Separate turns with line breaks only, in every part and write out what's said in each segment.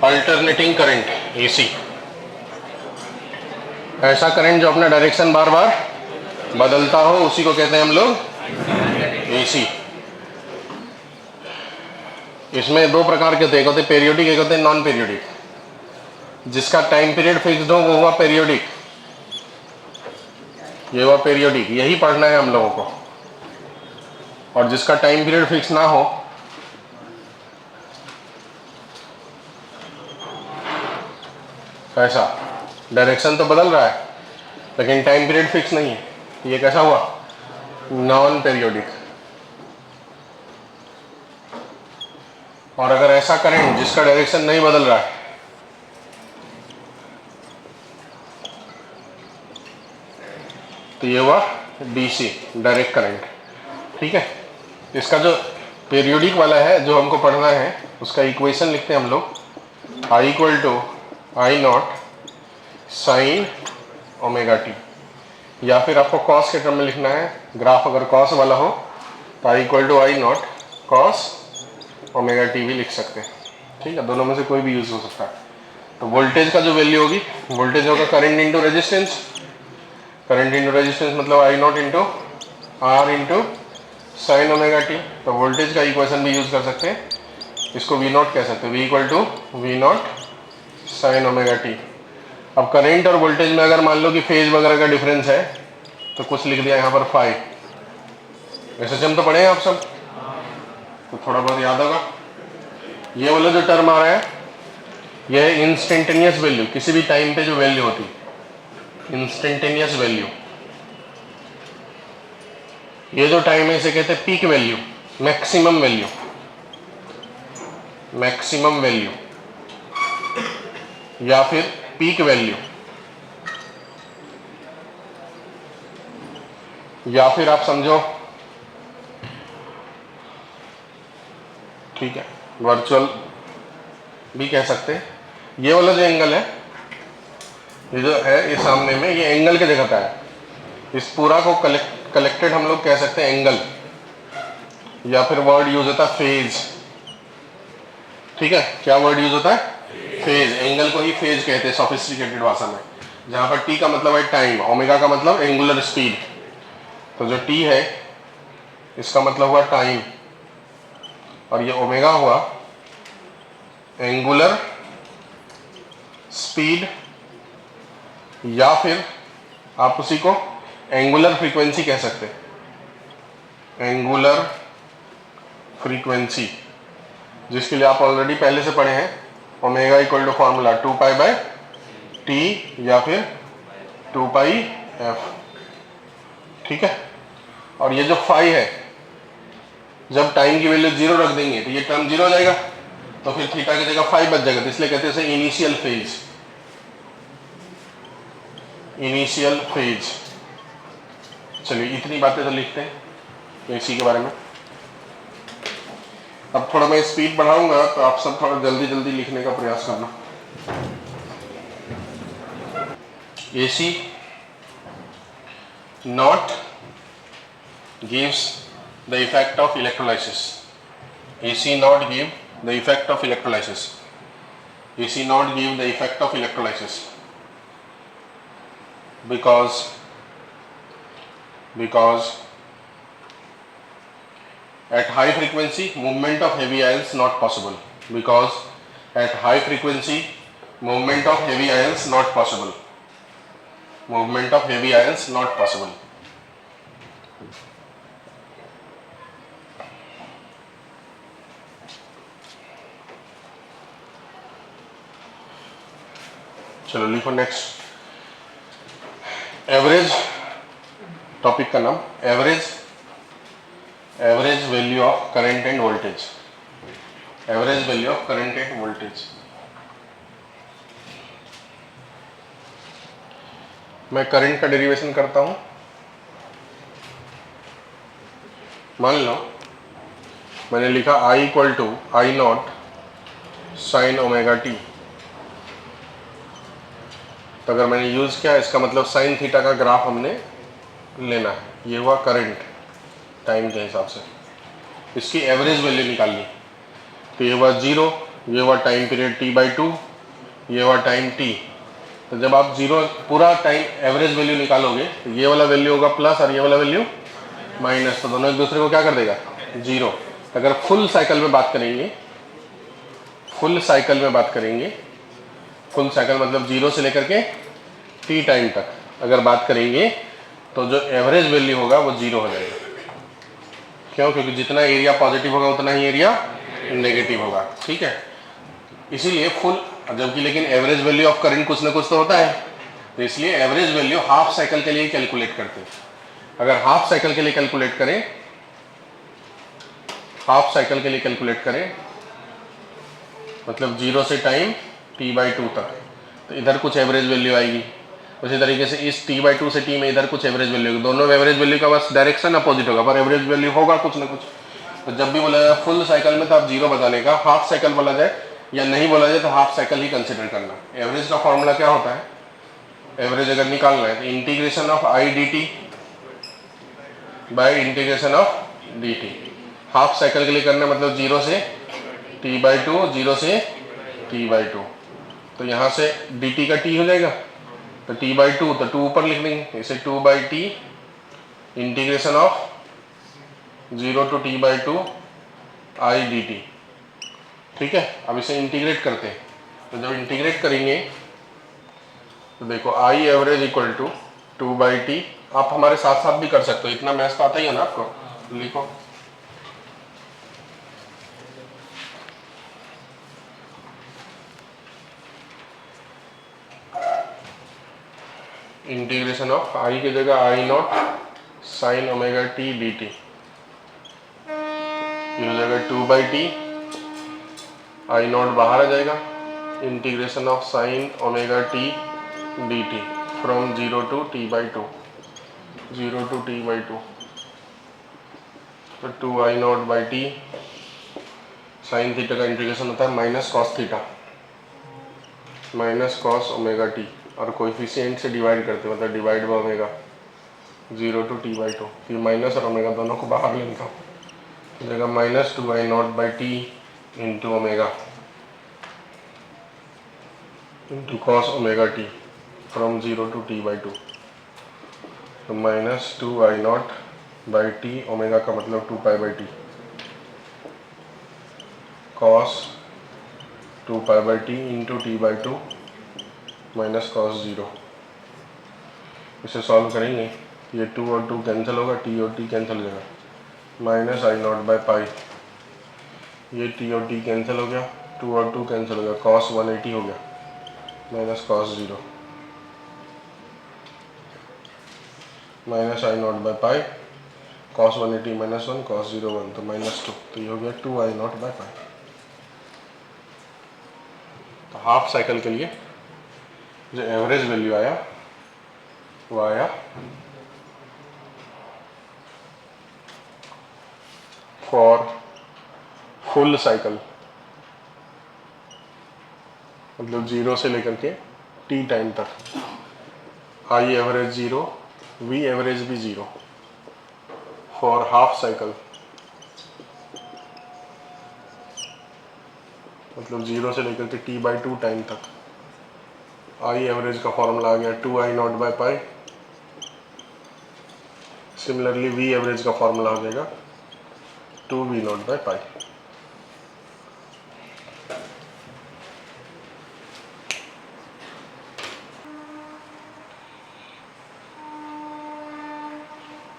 Alternating current AC, ऐसा current जो अपना डायरेक्शन बार बार बदलता हो उसी को कहते हैं हम लोग एसी। इसमें दो प्रकार के होते हैं, एक होते पेरियोडिक, एक होते नॉन पेरियोडिक। जिसका टाइम पीरियड फिक्स्ड हो वो हुआ पेरियोडिक, ये हुआ पेरियोडिक, यही पढ़ना है हम लोगों को। और जिसका टाइम पीरियड फिक्स ना हो, ऐसा डायरेक्शन तो बदल रहा है लेकिन टाइम पीरियड फिक्स नहीं है, ये कैसा हुआ? Non periodic. और अगर ऐसा करंट जिसका डायरेक्शन नहीं बदल रहा है, तो ये हुआ डीसी, डायरेक्ट करंट। ठीक है, इसका जो पेरियोडिक वाला है जो हमको पढ़ना है उसका इक्वेशन लिखते हैं हम लोग, I equal to I not sine omega T, या फिर आपको कॉस के टर्म में लिखना है, ग्राफ अगर कॉस वाला हो तो I equal to I naught cos omega T भी लिख सकते हैं। ठीक है, दोनों में से कोई भी यूज हो सकता है। तो वोल्टेज का जो वैल्यू होगी, वोल्टेज होगा current into resistance, current into resistance मतलब I not into R into sine omega T. तो वोल्टेज का इक्वेशन भी यूज कर सकते हैं, इसको वी नॉट कह सकते हैं, v equal to v not sine omega t. अब करंट और वोल्टेज में अगर मान लो कि फेज वगैरह का डिफरेंस है तो कुछ लिख दिया यहाँ पर फाइव। एसएचएम तो पढ़े हैं आप सब, तो थोड़ा बहुत याद होगा। ये वाला जो टर्म आ रहा है यह है इंस्टेंटेनियस वैल्यू, किसी भी टाइम पे जो वैल्यू होती है इंस्टेंटेनियस वैल्यू। ये जो टाइम है इसे कहते हैं peak value, maximum value, maximum value या फिर पीक वैल्यू, या फिर आप समझो, ठीक है, वर्चुअल भी कह सकते हैं। ये वाला जो एंगल है, ये जो है ये सामने में, ये एंगल की जगह पे है। इस पूरा को कलेक्टेड हम लोग कह सकते हैं एंगल, या फिर वर्ड यूज होता है फेज। ठीक है, क्या वर्ड यूज होता है? फेज। एंगल को ही फेज कहते हैं सोफिस्टिकेटेड भाषा में, जहां पर टी का मतलब है टाइम, ओमेगा का मतलब एंगुलर स्पीड। तो जो टी है इसका मतलब हुआ टाइम, और ये ओमेगा हुआ एंगुलर स्पीड, या फिर आप उसी को एंगुलर फ्रीक्वेंसी कह सकते हैं, एंगुलर फ्रीक्वेंसी, जिसके लिए आप ऑलरेडी पहले से पढ़े हैं, omega equal to formula 2 pi by T या फिर 2 पाई एफ। ठीक है, और ये जो फाई है, जब टाइम की वैल्यू 0 रख देंगे तो ये टर्म 0 हो जाएगा, तो फिर थीटा की जगह फाई बच जाएगा, तो इसलिए कहते हैं इसे इनिशियल फेज, इनिशियल फेज। चलिए इतनी बातें तो लिखते हैं एसी के बारे में। अब थोड़ा मैं स्पीड बढ़ाऊंगा तो आप सब थोड़ा जल्दी जल्दी लिखने का प्रयास करना। AC not gives the effect of electrolysis, AC not give the effect of electrolysis, AC not give the effect of electrolysis because at high frequency movement of heavy ions not possible, because at high frequency movement of heavy ions not possible, movement of heavy ions not possible। चलो लिखो next, average, topic का नाम average, average value of current and voltage, average value of current and voltage. मैं current का derivation करता हूं। मान लो मैंने लिखा I equal to I not sine omega T, तो अगर मैंने यूज किया इसका मतलब साइन थीटा का ग्राफ हमने लेना है, ये हुआ करंट टाइम के हिसाब से, इसकी एवरेज वैल्यू निकालनी, तो ये हुआ 0, ये हुआ टाइम पीरियड t/2, ये हुआ टाइम t। तो जब आप जीरो पूरा टाइम एवरेज वैल्यू निकालोगे तो ये वाला वैल्यू होगा प्लस और ये वाला वैल्यू माइनस, तो दोनों एक दूसरे को क्या कर देगा, जीरो। अगर फुल साइकिल में बात करेंगे, फुल साइकिल में बात करेंगे, फुल साइकिल मतलब जीरो से लेकर के टी टाइम तक अगर बात करेंगे तो जो एवरेज वैल्यू होगा वो जीरो हो जाएगा। क्यों? क्योंकि जितना एरिया पॉजिटिव होगा उतना ही एरिया नेगेटिव होगा, ठीक है। इसीलिए फुल, जबकि लेकिन एवरेज वैल्यू ऑफ करंट कुछ ना कुछ तो होता है, तो इसलिए एवरेज वैल्यू हाफ साइकिल के लिए कैलकुलेट करते हैं। अगर हाफ साइकिल के लिए कैलकुलेट करें, हाफ साइकिल के लिए कैलकुलेट करें मतलब जीरो से टाइम t/2 तक, तो इधर कुछ एवरेज वैल्यू आएगी। उसी तरीके से इस t/2 से t में इधर कुछ एवरेज वैल्यू होगी। दोनों एवरेज वैल्यू का बस डायरेक्शन अपोजिट होगा, पर एवरेज वैल्यू होगा कुछ ना कुछ। तो जब भी बोला जाए फुल साइकिल में तो आप जीरो बताने का, हाफ साइकिल बोला जाए या नहीं बोला जाए तो हाफ साइकिल ही कंसिडर करना। एवरेज का फॉर्मूला क्या होता है, एवरेज अगर निकालना है तो integration of I D T by integration of D T. Half cycle के लिए करना मतलब जीरो से t/2, जीरो से t/2, तो यहाँ से dt का t हो जाएगा, तो t/2 तो 2 ऊपर लिख देंगे, इसे 2/t integration of 0 to t/2 i dt, ठीक है। अब इसे इंटीग्रेट करते हैं, तो जब इंटीग्रेट करेंगे तो देखो I average equal to 2/t। आप हमारे साथ साथ भी कर सकते हो, इतना मैथ्स तो आता ही है ना आपको, लिखो इंटीग्रेशन ऑफ आई की जगह I not sine omega t d t, ये हो जाएगा 2/t, आई नॉट बाहर आ जाएगा, integration of sine omega t d t from 0 to t/2, 0 to t/2, तो 2i0/t, साइन थीटा का इंटीग्रेशन होता है minus cos theta, minus cos omega T, और कोएफिशिएंट से डिवाइड करते मतलब divide by omega, 0 to t/2। फिर माइनस और ओमेगा दोनों को बाहर ले लेता हूँ, जगह minus 2i0/t into omega into cos omega T from 0 to t/2, तो माइनस 2i0/t, ओमेगा का मतलब 2π/t, cos 2π/t into t/2 minus cos 0। इसे सॉल्व करेंगे, ये 2 और 2 कैंसिल होगा, t और t कैंसिल हो जाएगा, माइनस i0/π, ये t और t कैंसिल हो गया, 2 और 2 कैंसिल हो गया, कॉस 180 हो गया, minus cos 0, minus i0/π, cos 180 minus 1, cos 0 1, तो माइनस 2, तो ये हो गया 2i0/π। तो हाफ साइकिल के लिए जो एवरेज वैल्यू आया वो आया फॉर फुल साइकिल, मतलब जीरो से लेकर के टी टाइम तक, I average zero, V average भी जीरो, फॉर हाफ साइकिल मतलब जीरो से लेकर के t/2 टाइम तक, आई एवरेज का फॉर्मूला आ गया 2i0/π। सिमिलरली वी एवरेज का फॉर्मूला हो जाएगा 2v0/π।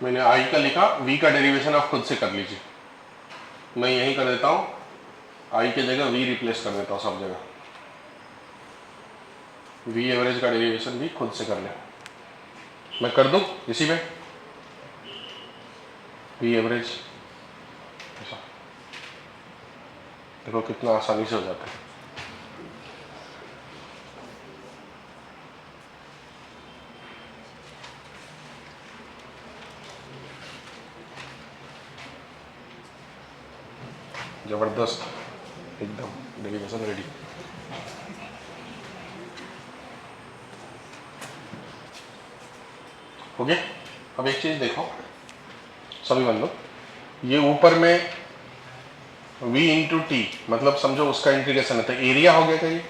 मैंने आई का लिखा, वी का डेरिवेशन आप खुद से कर लीजिए, मैं यही कर देता हूँ, आई की जगह वी रिप्लेस कर देता हूँ सब जगह, वी एवरेज का डेरिवेशन भी खुद से कर लें, मैं कर दूँ इसी में, वी एवरेज ऐसा, देखो कितना आसानी से हो जाता है। जबरदस्त, एकदम डेरिवेशन रेडी। हो गया। अब एक चीज देखो सभी बंदो, ये ऊपर में v इंटू टी, मतलब समझो उसका इंटीग्रेशन है, तो एरिया हो गया क्या ये,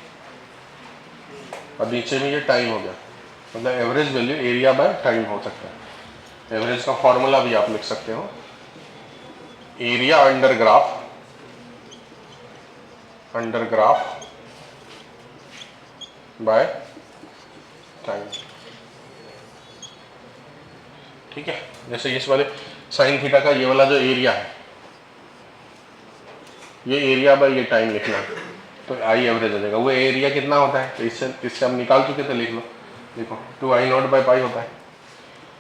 और नीचे में ये टाइम हो गया, मतलब average value area by time हो सकता है। एवरेज का फॉर्मूला भी आप लिख सकते हो, area under graph by time. ठीक है, जैसे इस वाले साइन थीटा का ये वाला जो एरिया है, ये एरिया बाय ये टाइम लिखना है, तो आई एवरेज हो जाएगा। वो एरिया कितना होता है, तो इससे हम निकाल चुके थे, लिख लो, देखो 2I0/पाई होता है,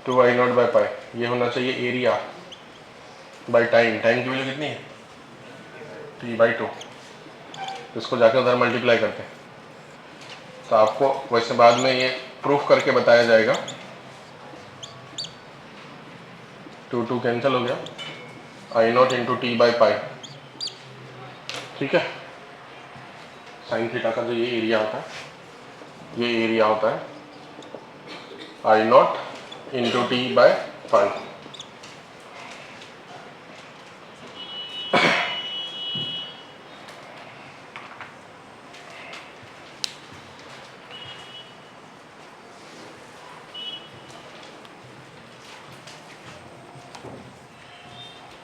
2I0/पाई, ये होना चाहिए एरिया बाय टाइम। टाइम की वैल्यू कितनी है, T/2, इसको जाके उधर मल्टीप्लाई करते हैं, तो आपको वैसे बाद में ये प्रूफ करके बताया जाएगा। 2 कैंसिल हो गया, I0 इंटू T/पाई, ठीक है। साइन थीटा का जो ये एरिया होता है, ये एरिया होता है I0 इंटू T/पाई।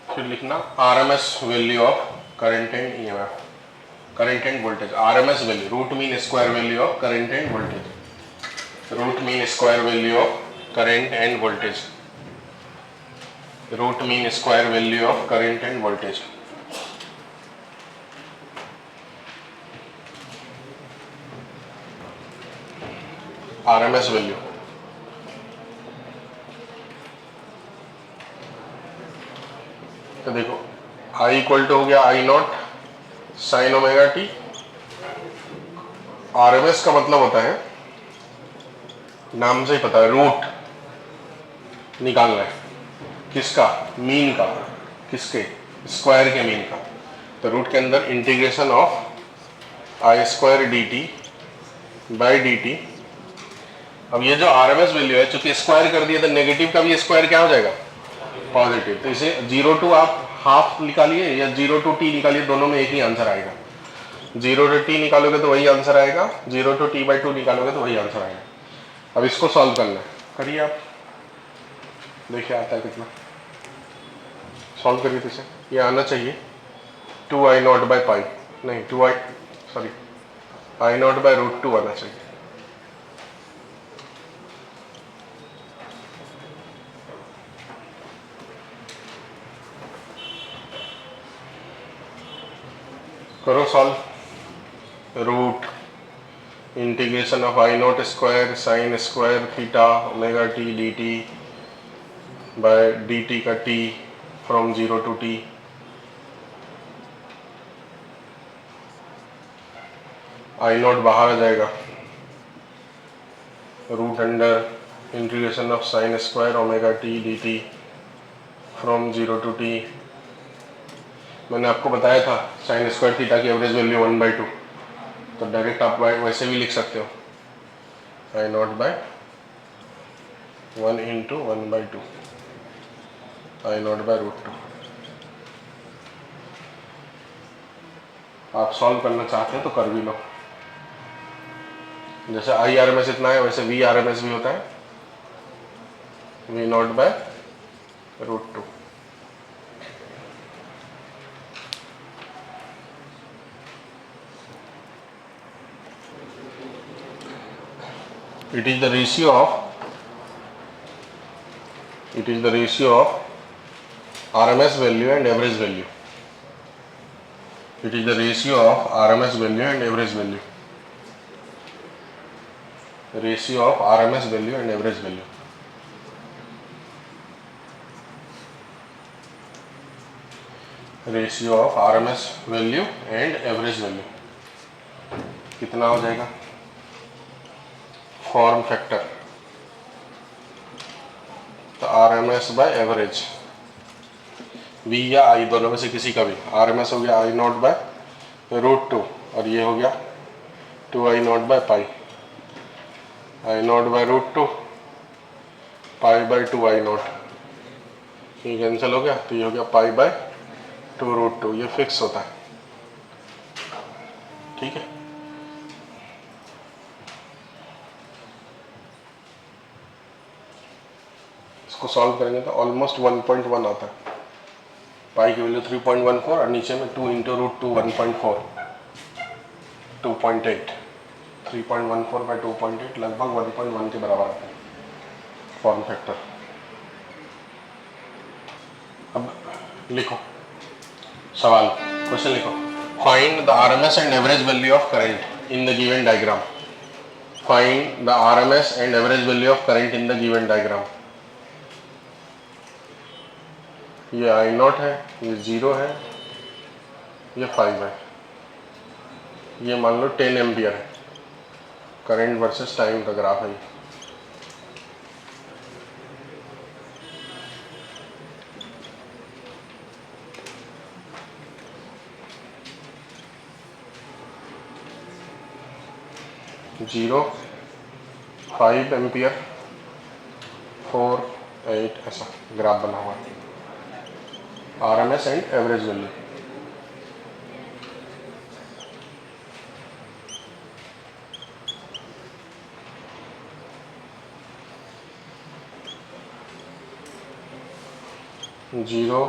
फिर लिखना RMS value of current and EMF, current and voltage, RMS value, root mean square value of current and voltage, root mean square value of current and voltage, root mean square value of current and voltage. RMS value, तो देखो I equal to हो गया I0 sign omega T. RMS का मतलब होता है, नाम से ही पता है, रूट निकालना है, किसका, मीन का, किसके, स्क्वायर के मीन का। तो रूट के अंदर integration of I² dt by dt। अब ये जो RMS वैल्यू है, चूंकि स्क्वायर कर दिया तो नेगेटिव का भी स्क्वायर क्या हो जाएगा, पॉजिटिव। तो इसे 0 टू आप हाफ निकालिए या 0 टू t निकालिए, दोनों में एक ही आंसर आएगा। 0 टू t निकालोगे तो वही आंसर आएगा, 0 टू T/2 निकालोगे तो वही आंसर आएगा। अब इसको सॉल्व करना है, करिए आप, देखिए आता है कितना, सॉल्व करिए। तो इसे ये आना चाहिए 2I0/पाई, नहीं I0/√2 आना चाहिए। करो solve. Root integration of I0² sine square theta omega T dt by dt का t from 0 to t, I0 बाहर आ जाएगा, root under integration of sine square omega T dt from 0 to t। मैंने आपको बताया था साइन स्क्वायर थीटा की average value 1/2, तो डायरेक्ट आप वैसे भी लिख सकते हो, I0/1 इंटू 1/2, I0/√2। आप सॉल्व करना चाहते हैं तो कर भी लो, जैसे IRMS इतना है वैसे VRMS भी होता है, V0/√2। It is the ratio of RMS value and average value. It is the ratio of RMS value and average value. Ratio of RMS value and average value. Ratio of RMS value and average value कितना हो जाएगा, form factor, तो RMS by average, V या I दोनों में से किसी का भी। RMS हो गया I0/√2 और ये हो गया 2I0/पाई, I0/√2 पाई/2I0, ये कैंसिल हो गया, तो ये हो गया पाई/2√2, ये फिक्स होता है। ठीक है, इसको सॉल्व करेंगे तो ऑलमोस्ट 1.1 आता है। पाई की वैल्यू 3.14 और नीचे में 2 इंटू रूट 2 1.4 2.8 3.14 बाई 2.8 लगभग 1.1 के बराबर आता है फॉर्म फैक्टर। अब लिखो सवाल, क्वेश्चन लिखो। Find the RMS and average value of current in the given diagram. Find the RMS and average value of current in the given diagram. ये आई नॉट है, ये 0 है, ये 5 है, ये मान लो 10 एम्पियर है। करंट वर्सेस टाइम का ग्राफ है। 0 5 एम्पियर 4 8 ऐसा ग्राफ बना हुआ है। RMS and average value. Zero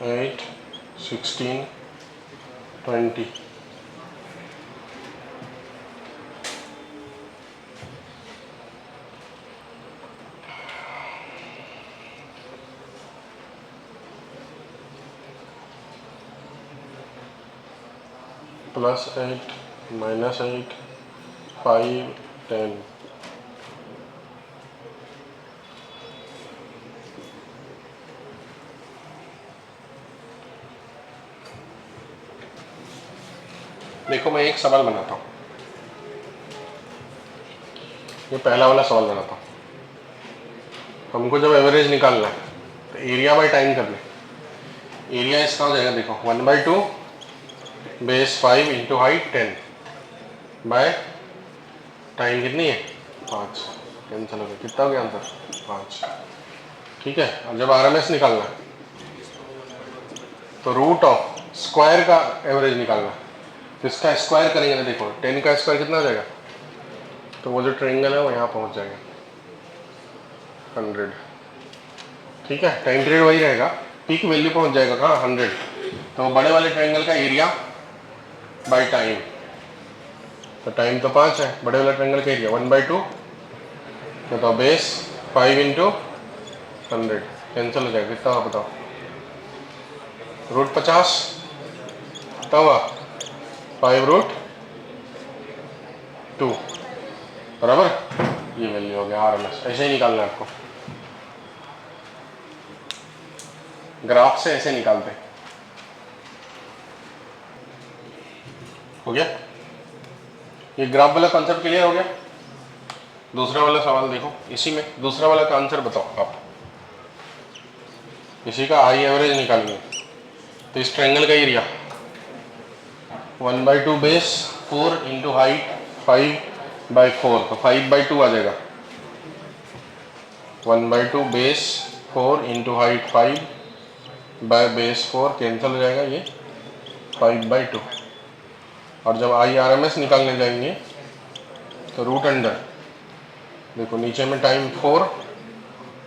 8 16 20 +8 -8 5 10 देखो मैं एक सवाल बनाता हूँ, ये पहला वाला सवाल बनाता हूँ। हमको जब एवरेज निकालना है तो एरिया बाय टाइम कर ले। एरिया इसका हो जाएगा, देखो 1/2 base 5 into height 10 by time कितनी है 5, कैंसिल हो गया, कितना हो गया आंसर 5। ठीक है, और जब आरएमएस निकालना है तो रूट ऑफ स्क्वायर का एवरेज निकालना है, तो इसका स्क्वायर करेंगे ना, देखो 10 का स्क्वायर कितना हो जाएगा, तो वो जो ट्रायंगल है वो यहाँ पहुँच जाएगा 100। ठीक है, टाइम पीरियड वही रहेगा, पीक वैल्यू पहुँच जाएगा कहाँ 100। तो बड़े वाले ट्रायंगल का एरिया बाय टाइम, तो टाइम तो 5 है, बड़े वाले ट्रायंगल का एरिया 1/2, तो बेस 5 इंटू 100 कैंसिल हो जाएगा, कितना हुआ बताओ, रूट 50 कितना हुआ 5 रूट 2 बराबर। ये वैल्यू हो गया आरएमएस। ऐसे ही निकालना है आपको, ग्राफ से ऐसे निकालते हैं। हो गया, ये ग्राफ वाला कॉन्सेप्ट क्लियर हो गया। दूसरा वाला सवाल देखो, इसी में दूसरा वाला का आंसर बताओ आप। इसी का आई एवरेज निकालेंगे, तो इस ट्रायंगल का एरिया 1/2 बेस 4 इंटू हाइट 5/4, तो 5/2 आ जाएगा। 1/2 base 4 into height 5 by base 4 cancel हो जाएगा, ये 5/2। और जब आई आर एम एस निकालने जाएंगे तो रूट अंडर, देखो नीचे में टाइम 4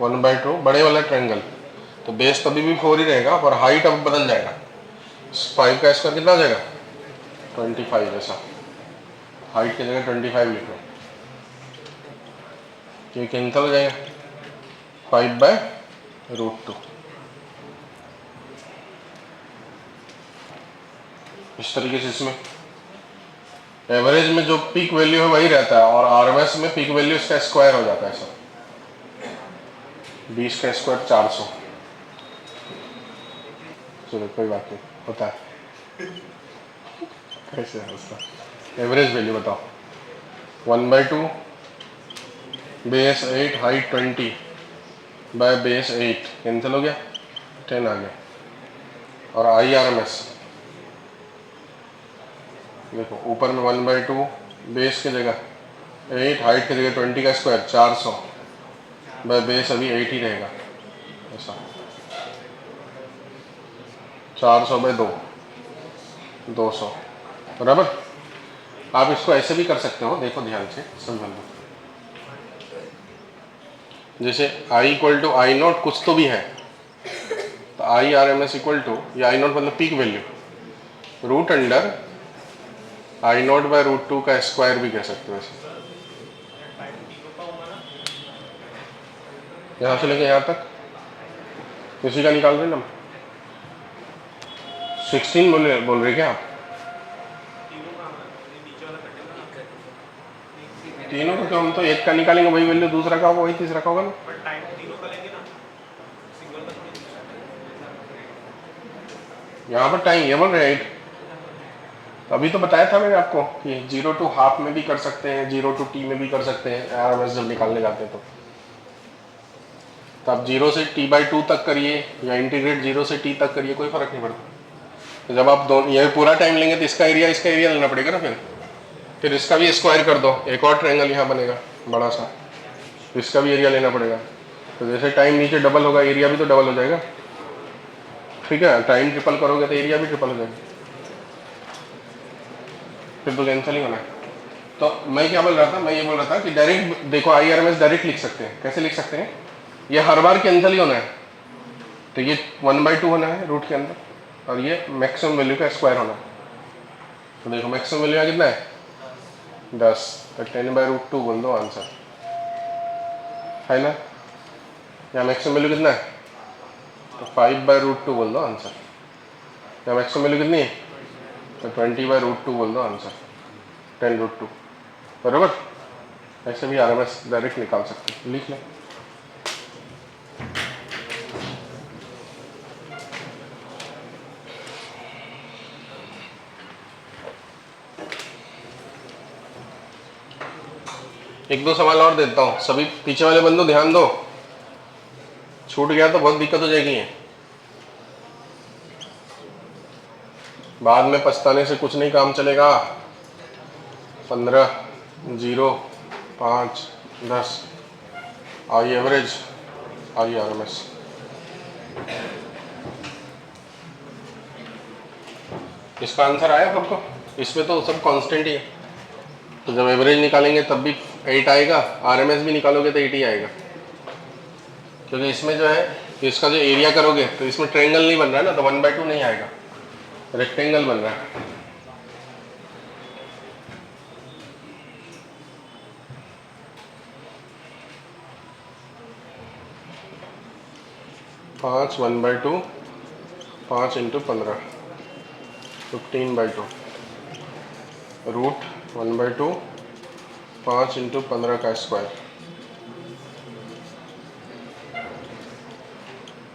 1/2 बड़े वाला ट्रायंगल, तो बेस तभी भी 4 ही रहेगा, पर हाइट अब बदल जाएगा, 5 का स्क्वायर कितना हो जाएगा 25, ऐसा हाइट की जगह 25 लिख लो, ये कैंसिल हो जाएगा 5/√2। इस तरीके से इसमें एवरेज में जो पीक वैल्यू है वही रहता है, और आरएमएस में पीक वैल्यू इसका स्क्वायर हो जाता है, ऐसा 20 का स्क्वायर 400। चलो कोई बात नहीं, होता है। कैसे है उसका एवरेज वैल्यू बताओ, 1/2 base 8 height 20 by base 8 cancel हो गया, 10 आ गया। और आई आर एम एस देखो, ऊपर में 1/2 बेस की जगह 8 हाइट की जगह 20 का स्क्वायर 400 बाय बेस अभी 8 ही रहेगा, ऐसा 400/2 200 बराबर। आप इसको ऐसे भी कर सकते हो, देखो ध्यान से समझ लो। जैसे I equal to I naught कुछ तो भी है, तो I R M S equal to, या आई नॉट मतलब peak value, root under I naught by root 2 का स्क्वायर भी कह सकते हो ऐसे। यहाँ से लेके यहाँ तक इसी का निकाल रहे ना हम। 16 बोल रहे क्या आप? तीनों का क्यों? हम तो एक का निकालेंगे वही वैल्यू, दूसरा का होगा वही तीसरा का होगा ना। यहाँ पर टाइम ये बोल रहे हैं 8। अभी तो बताया था मैंने आपको कि 0 टू हाफ में भी कर सकते हैं, 0 टू टी में भी कर सकते हैं, आरएमएस जब निकालने जाते हैं तो आप 0 से t/2 तक करिए या इंटीग्रेट 0 से t तक करिए, कोई फर्क नहीं पड़ता। तो जब आप दोनों ये पूरा टाइम लेंगे तो इसका एरिया लेना पड़ेगा ना, फिर इसका भी स्क्वायर कर दो, एक और ट्रायंगल यहाँ बनेगा बड़ा सा, इसका भी एरिया लेना पड़ेगा। तो जैसे टाइम नीचे डबल होगा, एरिया भी तो डबल हो जाएगा। ठीक है, टाइम ट्रिपल करोगे तो एरिया भी ट्रिपल हो जाएगा, फिर तो कैंसिल ही होना है। तो मैं क्या बोल रहा था, मैं ये बोल रहा था कि डायरेक्ट देखो IRMS डायरेक्ट लिख सकते हैं। कैसे लिख सकते हैं? ये हर बार कैंसिल ही होना है, तो ये 1/2 होना है रूट के अंदर, और ये मैक्सिमम वैल्यू का स्क्वायर होना है। तो देखो मैक्सिमम वैल्यू कितना है 10, तो 10/√2 बोल दो आंसर है ना। या मैक्सिमम वैल्यू कितना है तो 5/√2 बोल दो आंसर। या मैक्सिमम वैल्यू कितनी है तो 20/√2 बोल दो आंसर, 10√2 बराबर। ऐसे भी RMS डायरेक्ट निकाल सकते हैं, लिख लें। एक दो सवाल और देता हूँ, सभी पीछे वाले बंदो ध्यान दो, छूट गया तो बहुत दिक्कत हो जाएगी। बाद में पछताने से कुछ नहीं काम चलेगा। 15, 0, 5, 10 आई एवरेज, आई RMS। इसका आंसर आया सबको? इसमें तो सब कांस्टेंट ही है, तो जब एवरेज निकालेंगे तब भी 8 आएगा, RMS भी निकालोगे तो 8 ही आएगा। क्योंकि इसमें जो है इसका जो एरिया करोगे तो इसमें ट्रायंगल नहीं बन रहा है ना, तो 1/2 नहीं आएगा, रेक्टेंगल बन रहा है। पाँच 1/2, 5 × 15, 15/2, रूट 1/2, 5 × 15 का स्क्वायर,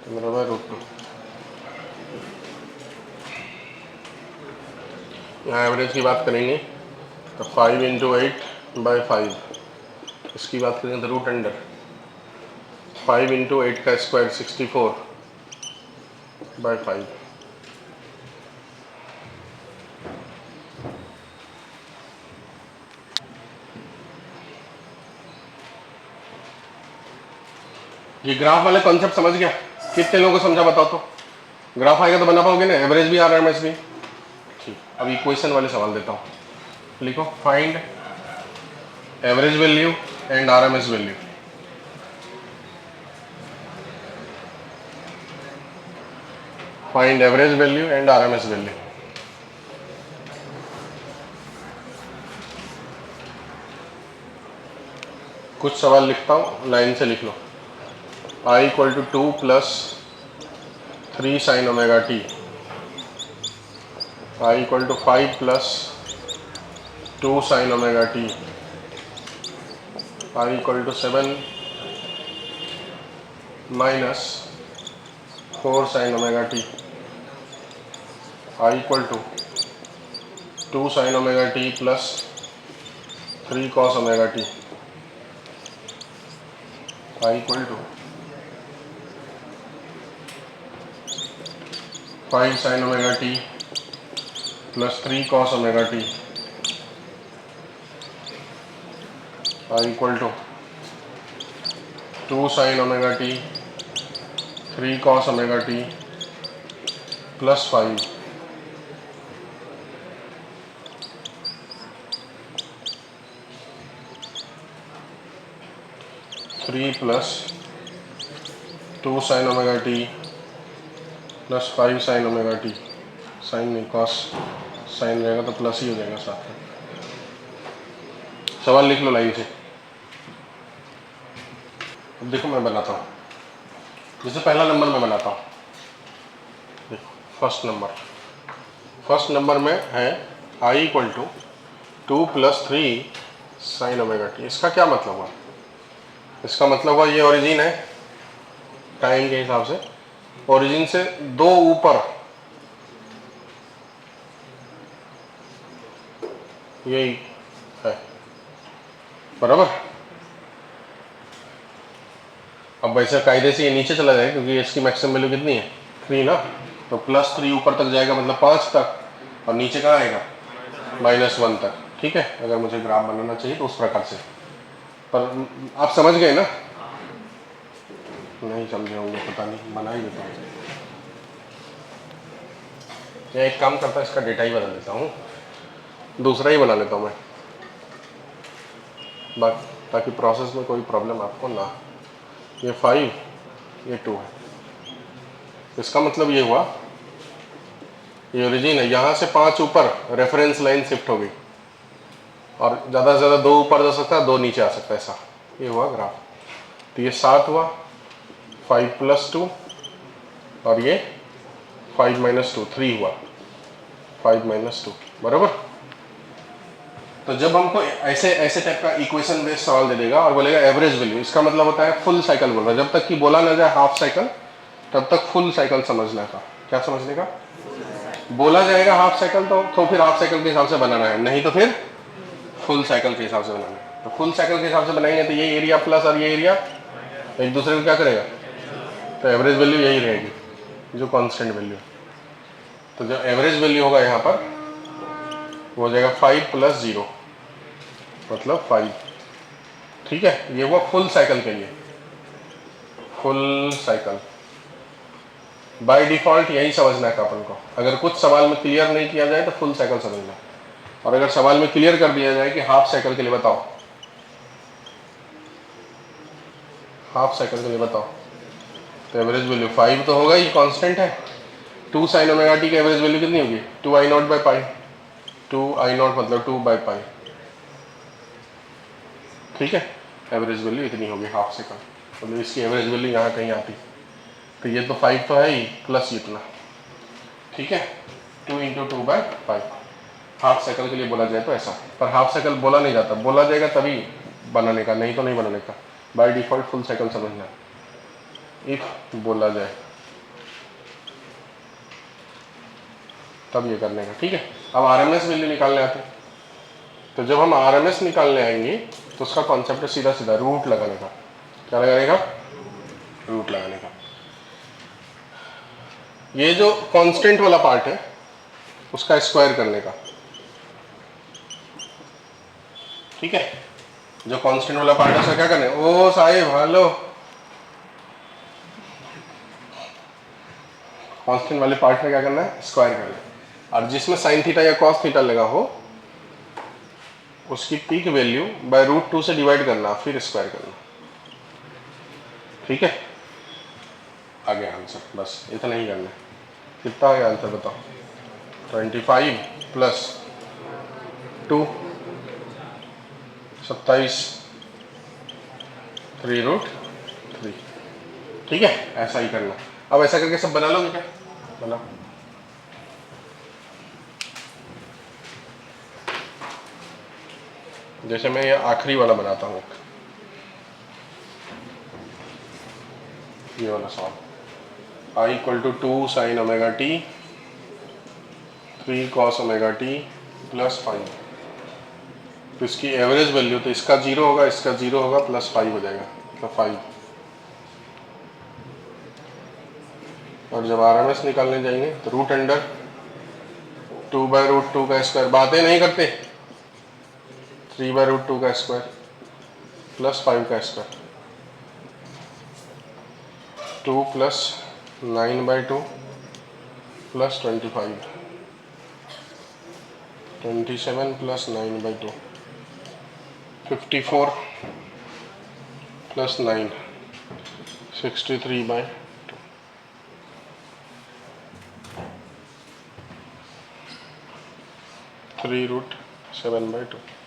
15/√2। यहाँ एवरेज की बात करेंगे तो 5 × 8/5, इसकी बात करेंगे तो रूट अंडर 5 × 8 का स्क्वायर 64/5। ये ग्राफ वाले कॉन्सेप्ट समझ गया? कितने लोगों को समझा बताओ तो? ग्राफ आएगा तो बना पाओगे ना, एवरेज भी RMS भी। ठीक, अब इक्वेशन वाले सवाल देता हूँ, लिखो find average value and RMS value. Find average value and RMS value. कुछ सवाल लिखता हूँ, लाइन से लिख लो। I = 2 + 3 sin ωt, I = 5 + 2 sin ωt, I = 7 - 4 sin ωt, I = 2 sin ωt + 3 cos ωt, I = 5 sin ωt + 3 cos ωt, I = 2 sin ωt, 3 cos ωt + 5। 3 plus 2 sine omega T plus 5 sine omega T, sine नहीं cos, sine रहेगा तो plus ही हो जाएगा साथ में। सवाल लिख लो line से। अब देखो मैं बनाता हूँ, जैसे पहला नंबर मैं बनाता हूँ। फर्स्ट नंबर में है i equal to 2 plus 3 sine omega T. इसका क्या मतलब हुआ? इसका मतलब हुआ ये ओरिजिन है टाइम के हिसाब से, ओरिजिन से दो ऊपर यही है, बराबर। अब वैसे कायदे से ये नीचे चला जाएगा क्योंकि इसकी मैक्सिमम वैल्यू कितनी है 3 ना, तो प्लस 3 ऊपर तक जाएगा मतलब 5 तक, और नीचे कहाँ आएगा -1 तक। ठीक है, अगर मुझे ग्राफ बनाना चाहिए तो उस प्रकार से। पर आप समझ गए ना? नहीं समझे होंगे, पता नहीं, बना ही देता हूँ। मैं एक काम करता हूँ, इसका डेटा ही बदल देता हूँ, दूसरा ही बना लेता हूँ मैं, ताकि प्रोसेस में कोई प्रॉब्लम आपको ना। ये 5, ये 2 है। इसका मतलब ये हुआ, ये ओरिजिन है, यहाँ से 5 ऊपर रेफरेंस लाइन शिफ्ट हो गई, और ज़्यादा से ज़्यादा 2 ऊपर जा सकता है, 2 नीचे आ सकता है, ऐसा ये हुआ ग्राफ। तो ये 7 हुआ, 5 प्लस 2, और ये 5 माइनस 2, 3 हुआ, 5 माइनस 2, बराबर। तो जब हमको ऐसे टाइप का इक्वेशन बेस्ड सवाल दे देगा और बोलेगा एवरेज वैल्यू, इसका मतलब होता है फुल साइकिल बोल रहा है। जब तक कि बोला ना जाए हाफ साइकिल, तब तक फुल साइकिल समझने का। क्या समझने का? बोला जाएगा हाफ साइकिल तो फिर हाफ साइकिल के हिसाब से बनाना है, नहीं तो फिर फुल साइकिल के हिसाब से बनाना है। तो फुल साइकिल के हिसाब से बनाएंगे तो ये एरिया प्लस और ये एरिया एक दूसरे को क्या करेगा, तो एवरेज वैल्यू यही रहेगी जो कांस्टेंट वैल्यू। तो जो एवरेज वैल्यू होगा यहाँ पर वो हो जाएगा 5 प्लस 0 मतलब 5। ठीक है, ये वो फुल साइकिल के लिए, फुल साइकिल बाय डिफॉल्ट यही समझना है अपन को। अगर कुछ सवाल में क्लियर नहीं किया जाए तो फुल साइकिल समझना, और अगर सवाल में क्लियर कर दिया जाए कि हाफ साइकिल के लिए बताओ, हाफ साइकिल के लिए बताओ, तो एवरेज वैल्यू 5 तो होगा ही, कांस्टेंट है। 2 साइन ओमेगा टी की एवरेज वैल्यू कितनी होगी, 2i0 बाई पाई, 2i0 मतलब 2 बाई पाई। ठीक है, एवरेज वैल्यू इतनी होगी हाफ साइकिल, मतलब इसकी एवरेज वैल्यू यहाँ कहीं आती। तो ये तो 5 तो है ही, प्लस इतना। ठीक है, 2 into 2 by pi. Half cycle के लिए बोला जाए तो ऐसा, पर हाफ साइकिल बोला नहीं जाता, बोला जाएगा तभी बनाने का, नहीं तो नहीं बनाने का। बाय डिफॉल्ट फुल साइकिल समझना, इफ बोला जाए तब ये करने का। ठीक है, अब आरएमएस वैल्यू निकालने आते हैं। तो जब हम आरएमएस निकालने आएंगे तो उसका कॉन्सेप्ट है सीधा सीधा रूट लगाने का। क्या लगाने का? रूट लगाने का। ये जो कांस्टेंट वाला पार्ट है उसका स्क्वायर करने का। ठीक है, जो कांस्टेंट वाला पार्ट है उसका क्या करना है? ओ साहिब हेलो, कांस्टेंट वाले पार्ट में क्या करना है? स्क्वायर करना है। और जिसमें साइन थीटा या कॉस थीटा लगा हो उसकी पीक वैल्यू बाय √2 से डिवाइड करना, फिर स्क्वायर करना। ठीक है, आ गया आंसर, बस इतना ही करना है। कितना आ गया आंसर बताओ? 25 प्लस 2 27 3√3। ठीक है, ऐसा ही करना। अब ऐसा करके सब बना लोगे क्या? बना। जैसे मैं ये आखिरी वाला बनाता हूँ, ये वाला सवाल, i equal to 2 sine omega T 3 cos omega T plus 5। तो इसकी एवरेज वैल्यू, तो इसका 0 होगा, इसका 0 होगा, प्लस 5 हो जाएगा, मतलब 5। और जब आरएमएस निकालने जाएंगे तो रूट अंडर 2 बाय √2 का स्क्वायर, बातें नहीं करते, 3 बाय √2 का स्क्वायर प्लस 5 का square, 2 plus 9 by 2 plus 25, 27 plus 9 by 2 54, plus 9 63/2 3√7/2